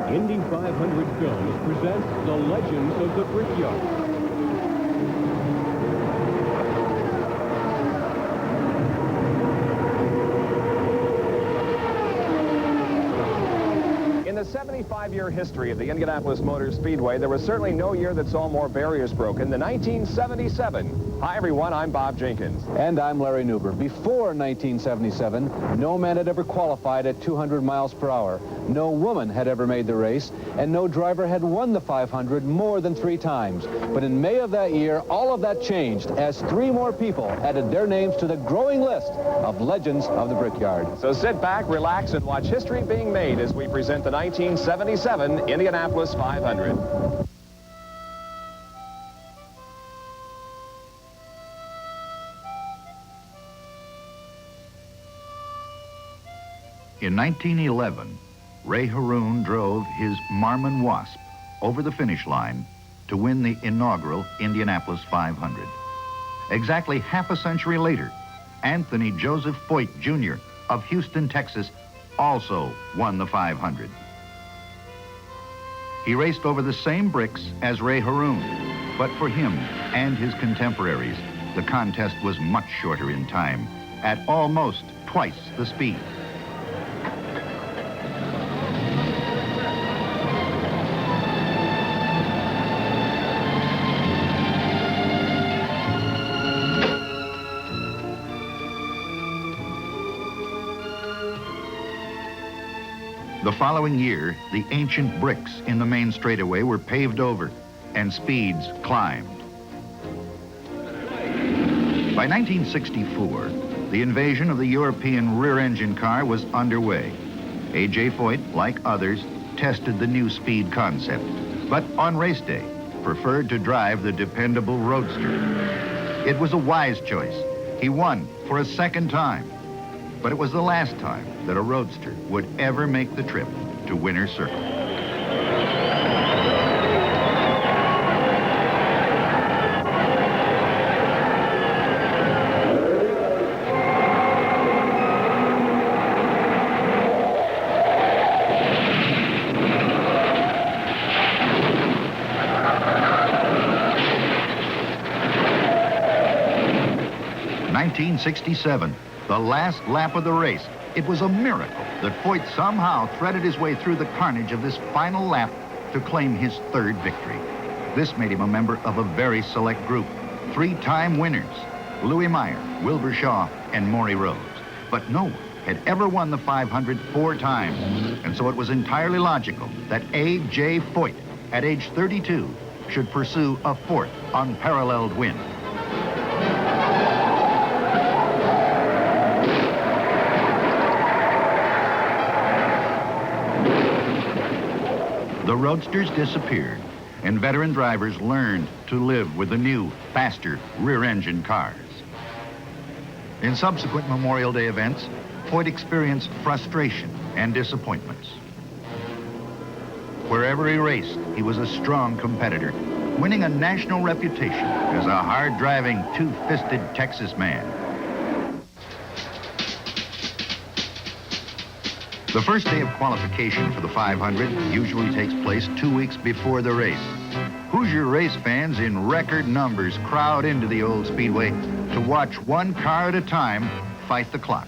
Indy 500 Films presents The Legends of the Brickyard. In the 75-year history of the Indianapolis Motor Speedway, there was certainly no year that saw more barriers broken than 1977. Hi, everyone. I'm Bob Jenkins. And I'm Larry Newber. Before 1977, no man had ever qualified at 200 miles per hour. No woman had ever made the race, and no driver had won the 500 more than 3 times. But in May of that year, all of that changed as 3 more people added their names to the growing list of legends of the Brickyard. So sit back, relax, and watch history being made as we present the 1977 Indianapolis 500. In 1911, Ray Haroon drove his Marmon Wasp over the finish line to win the inaugural Indianapolis 500. Exactly half a century later, Anthony Joseph Foyt Jr. of Houston, Texas, also won the 500. He raced over the same bricks as Ray Haroon, but for him and his contemporaries, the contest was much shorter in time, at almost twice the speed. The following year, the ancient bricks in the main straightaway were paved over and speeds climbed. By 1964, the invasion of the European rear-engine car was underway. A.J. Foyt, like others, tested the new speed concept, but on race day, preferred to drive the dependable Roadster. It was a wise choice. He won for a second time. But it was the last time that a Roadster would ever make the trip to Winner's Circle. '67. The last lap of the race. It was a miracle that Foyt somehow threaded his way through the carnage of this final lap to claim his 3rd victory. This made him a member of a very select group. 3-time winners, Louis Meyer, Wilbur Shaw, and Maury Rose. But no one had ever won the 500 4 times. And so it was entirely logical that A.J. Foyt, at age 32, should pursue a 4th unparalleled win. The Roadsters disappeared, and veteran drivers learned to live with the new, faster rear-engine cars. In subsequent Memorial Day events, Foyt experienced frustration and disappointments. Wherever he raced, he was a strong competitor, winning a national reputation as a hard-driving, two-fisted Texas man. The first day of qualification for the 500 usually takes place 2 weeks before the race. Hoosier race fans in record numbers crowd into the old speedway to watch one car at a time fight the clock.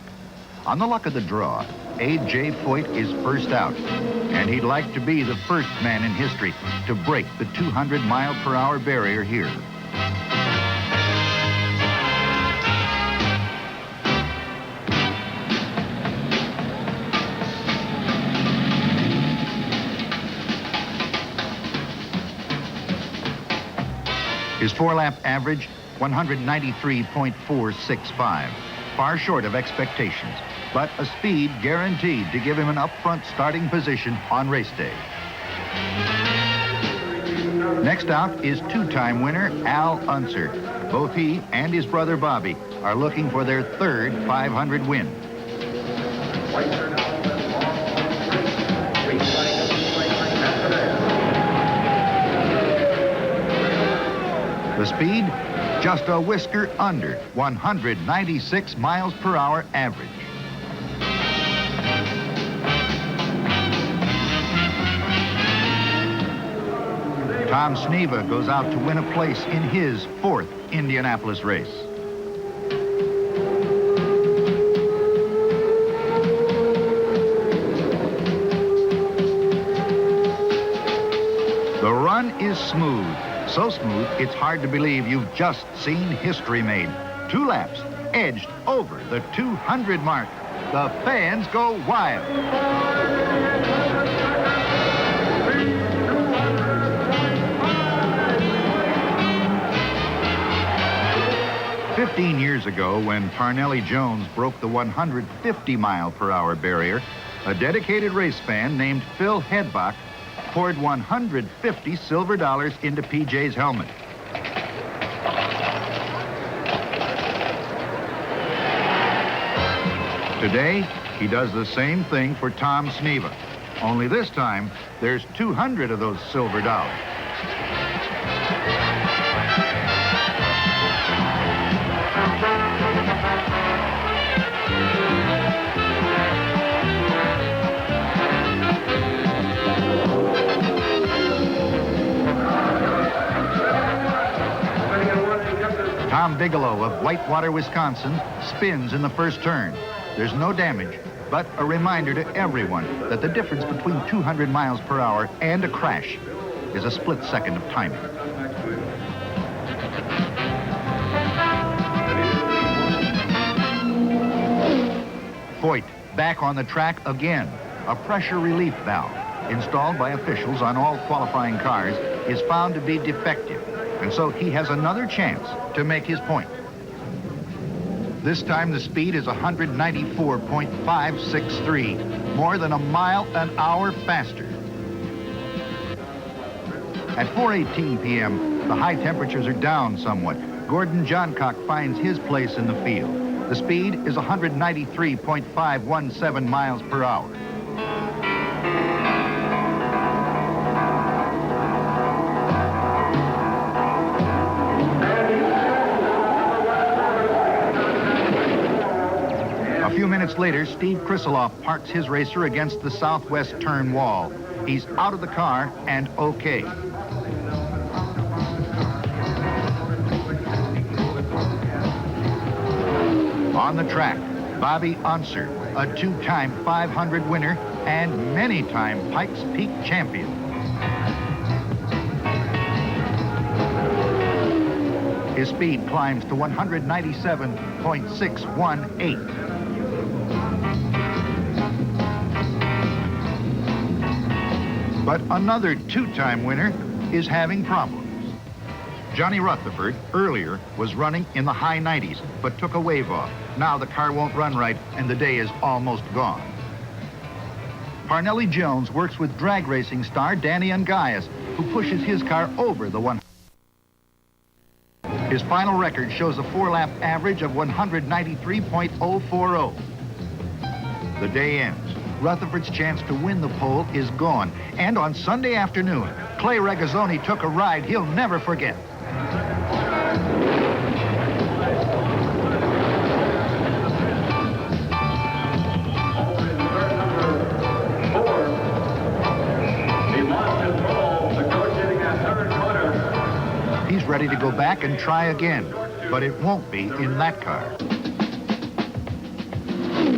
On the luck of the draw, A.J. Foyt is first out, and he'd like to be the first man in history to break the 200-mile-per-hour barrier here. His 4-lap average, 193.465, far short of expectations, but a speed guaranteed to give him an upfront starting position on race day. Next out is 2-time winner Al Unser. Both he and his brother Bobby are looking for their 3rd 500 win. The speed, just a whisker under 196 miles per hour average. Tom Sneva goes out to win a place in his 4th Indianapolis race. The run is smooth. So smooth, it's hard to believe you've just seen history made. 2 laps, edged over the 200 mark. The fans go wild. 15 years ago, when Parnelli Jones broke the 150-mile-per-hour barrier, a dedicated race fan named Phil Hedbach poured 150 silver dollars into PJ's helmet. Today, he does the same thing for Tom Sneva. Only this time, there's 200 of those silver dollars. Tom Bigelow of Whitewater, Wisconsin, spins in the first turn. There's no damage, but a reminder to everyone that the difference between 200 miles per hour and a crash is a split second of timing. Foyt back on the track again. A pressure relief valve installed by officials on all qualifying cars is found to be defective, and so he has another chance to make his point. This time the speed is 194.563, more than a mile an hour faster. At 4:18 p.m., the high temperatures are down somewhat. Gordon Johncock finds his place in the field. The speed is 193.517 miles per hour. A few minutes later, Steve Krisaloff parks his racer against the southwest turn wall. He's out of the car and okay. On the track, Bobby Unser, a 2-time 500 winner and many-time Pikes Peak champion. His speed climbs to 197.618. But another 2-time winner is having problems. Johnny Rutherford, earlier, was running in the high 90s, but took a wave off. Now the car won't run right, and the day is almost gone. Parnelli Jones works with drag racing star Danny Ungaius, who pushes his car over the 100. His final record shows a 4-lap average of 193.040. The day ends. Rutherford's chance to win the pole is gone. And on Sunday afternoon, Clay Regazzoni took a ride he'll never forget. He's ready to go back and try again, but it won't be in that car.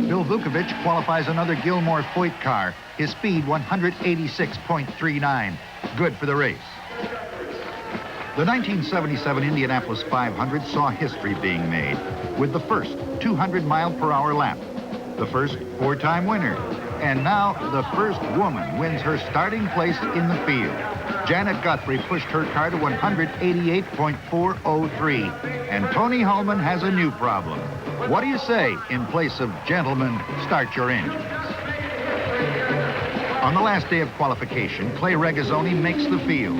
Bill Vukovich qualifies another Gilmore Foyt car. His speed, 186.39. Good for the race. The 1977 Indianapolis 500 saw history being made with the first 200-mile-per-hour lap, the first 4-time winner, and now the first woman wins her starting place in the field. Janet Guthrie pushed her car to 188.403, and Tony Hulman has a new problem. What do you say in place of gentlemen, start your engines? On the last day of qualification, Clay Regazzoni makes the field.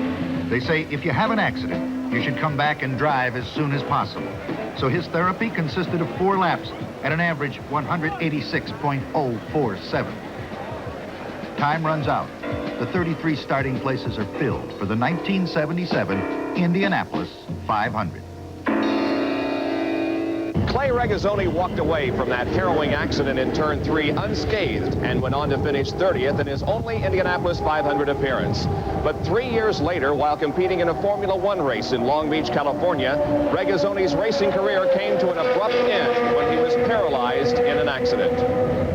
They say if you have an accident, you should come back and drive as soon as possible. So his therapy consisted of 4 laps at an average 186.047. Time runs out. The 33 starting places are filled for the 1977 Indianapolis 500. Clay Regazzoni walked away from that harrowing accident in turn 3 unscathed and went on to finish 30th in his only Indianapolis 500 appearance. But 3 years later, while competing in a Formula One race in Long Beach, California, Regazzoni's racing career came to an abrupt end when he was paralyzed in an accident.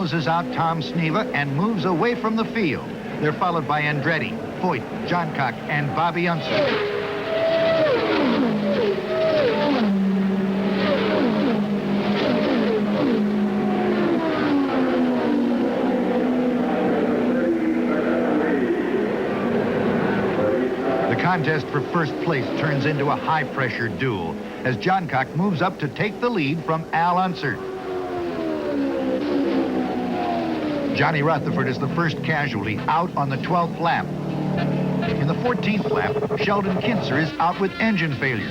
noses out Tom Sneva and moves away from the field. They're followed by Andretti, Foyt, Johncock, and Bobby Unser. The contest for first place turns into a high-pressure duel as Johncock moves up to take the lead from Al Unser. Johnny Rutherford is the first casualty out on the 12th lap. In the 14th lap, Sheldon Kinzer is out with engine failure.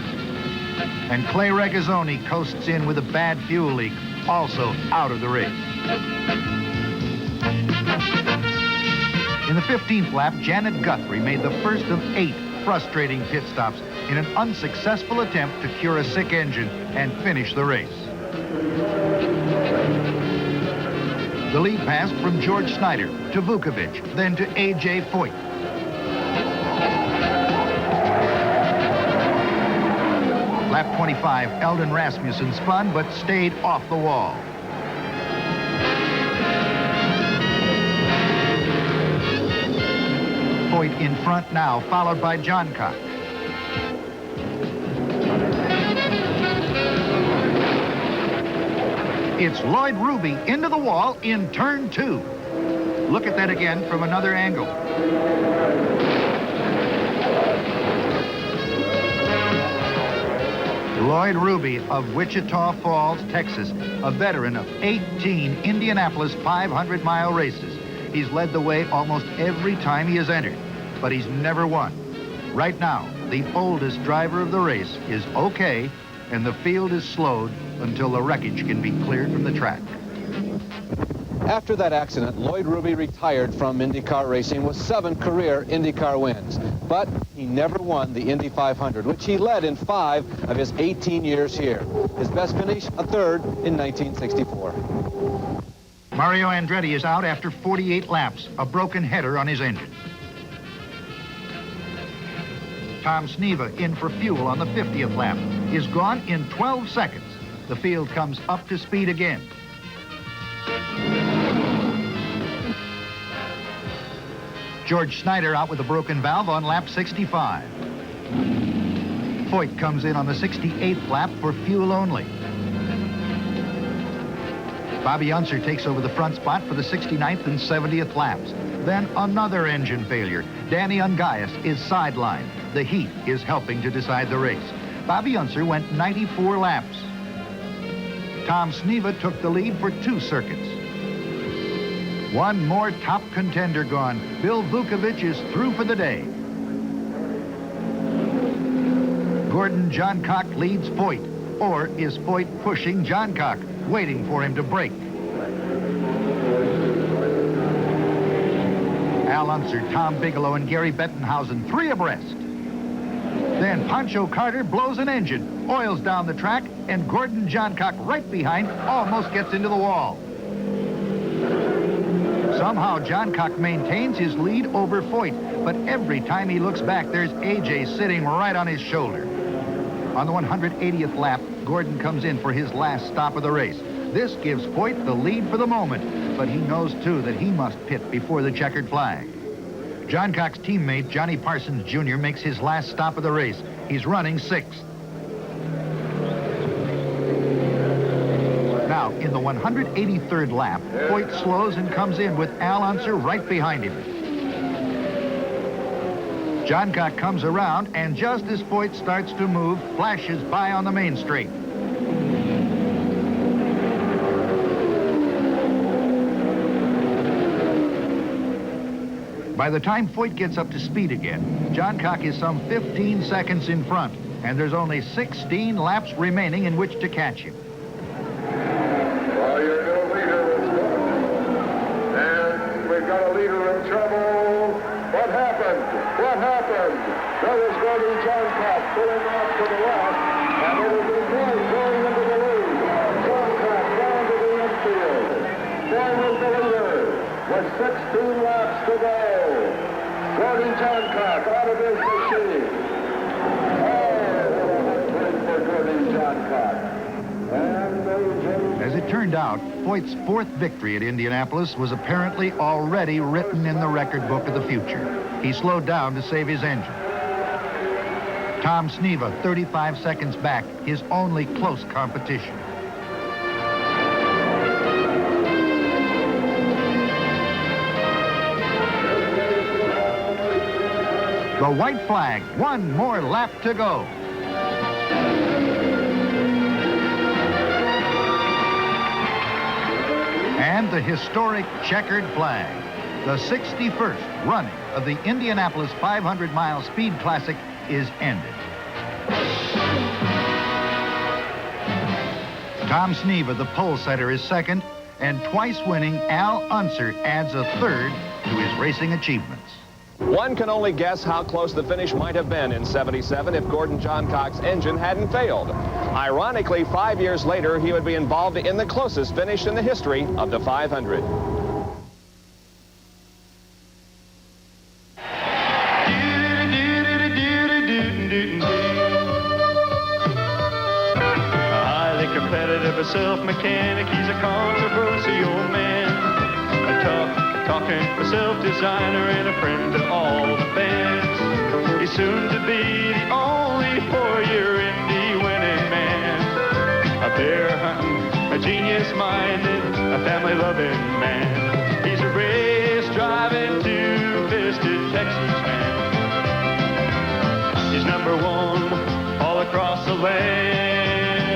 And Clay Regazzoni coasts in with a bad fuel leak, also out of the race. In the 15th lap, Janet Guthrie made the first of 8 frustrating pit stops in an unsuccessful attempt to cure a sick engine and finish the race. The lead passed from George Snyder to Vukovic, then to A.J. Foyt. Lap 25, Eldon Rasmussen spun but stayed off the wall. Foyt in front now, followed by Johncock. It's Lloyd Ruby into the wall in turn 2. Look at that again from another angle. Lloyd Ruby of Wichita Falls, Texas, a veteran of 18 Indianapolis 500-mile races. He's led the way almost every time he has entered, but he's never won. Right now, the oldest driver of the race is okay, and the field is slowed until the wreckage can be cleared from the track. After that accident, Lloyd Ruby retired from IndyCar racing with 7 career IndyCar wins. But he never won the Indy 500, which he led in 5 of his 18 years here. His best finish, a 3rd in 1964. Mario Andretti is out after 48 laps, a broken header on his engine. Tom Sneva in for fuel on the 50th lap is gone in 12 seconds. The field comes up to speed again. George Snyder out with a broken valve on lap 65. Foyt comes in on the 68th lap for fuel only. Bobby Unser takes over the front spot for the 69th and 70th laps. Then another engine failure. Danny Ungaius is sidelined. The heat is helping to decide the race. Bobby Unser went 94 laps. Tom Sneva took the lead for 2 circuits. One more top contender gone. Bill Vukovic is through for the day. Gordon Johncock leads Foyt. Or is Foyt pushing Johncock, waiting for him to brake? Al Unser, Tom Bigelow, and Gary Bettenhausen, 3 abreast. Then Pancho Carter blows an engine, oils down the track, and Gordon Johncock right behind almost gets into the wall. Somehow Johncock maintains his lead over Foyt, but every time he looks back, there's A.J. sitting right on his shoulder. On the 180th lap, Gordon comes in for his last stop of the race. This gives Foyt the lead for the moment, but he knows, too, that he must pit before the checkered flag. Johncock's teammate, Johnny Parsons Jr., makes his last stop of the race. He's running 6th. Now, in the 183rd lap, Foyt slows and comes in with Al Unser right behind him. Johncock comes around, and just as Foyt starts to move, flashes by on the main straight. By the time Foyt gets up to speed again, Johncock is some 15 seconds in front, and there's only 16 laps remaining in which to catch him. Well, your new leader is gone. And we've got a leader in trouble. What happened? What happened? There was Gordon Johncock pulling off to the left, and it was Foyt going into the lead. Johncock down to the infield. There was the leader with 16 laps to go. Gordon Johncock out of his machine. Oh, what a win for Gordon Johncock. And A.J. As it turned out, Foyt's fourth victory at Indianapolis was apparently already written in the record book of the future. He slowed down to save his engine. Tom Sneva, 35 seconds back, his only close competition. The white flag, one more lap to go. And the historic checkered flag. The 61st running of the Indianapolis 500-mile Speed Classic is ended. Tom Sneva, the pole setter, is second, and twice-winning Al Unser adds a third to his racing achievements. One can only guess how close the finish might have been in '77 if Gordon Johncock's engine hadn't failed. Ironically, 5 years later, he would be involved in the closest finish in the history of the 500. Highly competitive, a self-mechanic, he's a controversial man. A tough, talking, a self-designer, and a friend of all the fans. He's soon to be the only four-year Indy winning man. A bear hunting, a genius-minded, a family-loving man. He's a race-driving, two-fisted Texas man. He's number one all across the land.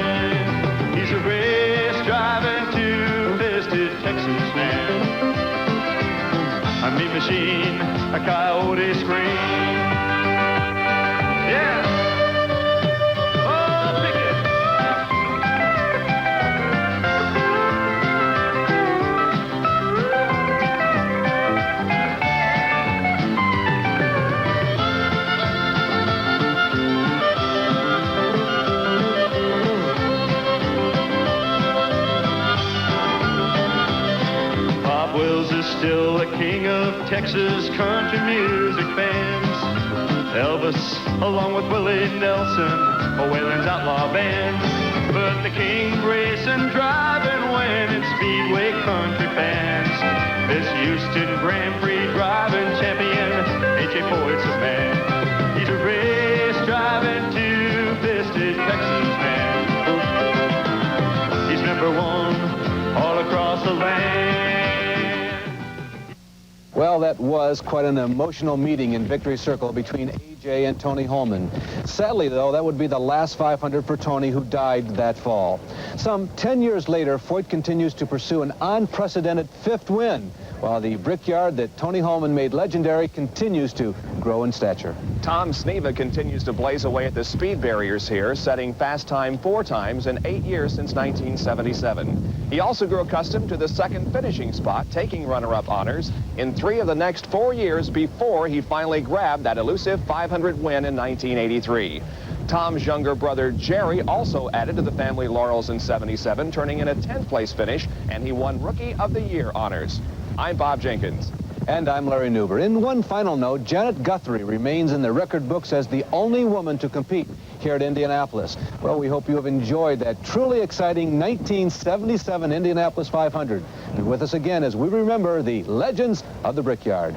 He's a race-driving, two-fisted Texas man. A mean machine, a coyote scream. Yeah! Oh, pick it! Bob Wills is still the king of Texas country music fans. Elvis, along with Willie Nelson, a Waylon's outlaw band. But the king racing, driving, winning speedway country fans. This Houston Grand Prix driving champion, A.J. Foyt's a man. He's a race driving, two-fisted Texas man. He's number one all across the land. Well, that was quite an emotional meeting in Victory Circle between A.J. and Tony Holman. Sadly, though, that would be the last 500 for Tony, who died that fall. Some 10 years later, Foyt continues to pursue an unprecedented fifth win, while the Brickyard that Tony Holman made legendary continues to grow in stature. Tom Sneva continues to blaze away at the speed barriers here, setting fast time 4 times in 8 years since 1977. He also grew accustomed to the second finishing spot, taking runner-up honors in 3 of the next 4 years before he finally grabbed that elusive 500 win in 1983. Tom's younger brother, Jerry, also added to the family laurels in '77, turning in a 10th place finish, and he won Rookie of the Year honors. I'm Bob Jenkins. And I'm Larry Newber. In one final note, Janet Guthrie remains in the record books as the only woman to compete here at Indianapolis. Well, we hope you have enjoyed that truly exciting 1977 Indianapolis 500. Be with us again as we remember the legends of the Brickyard.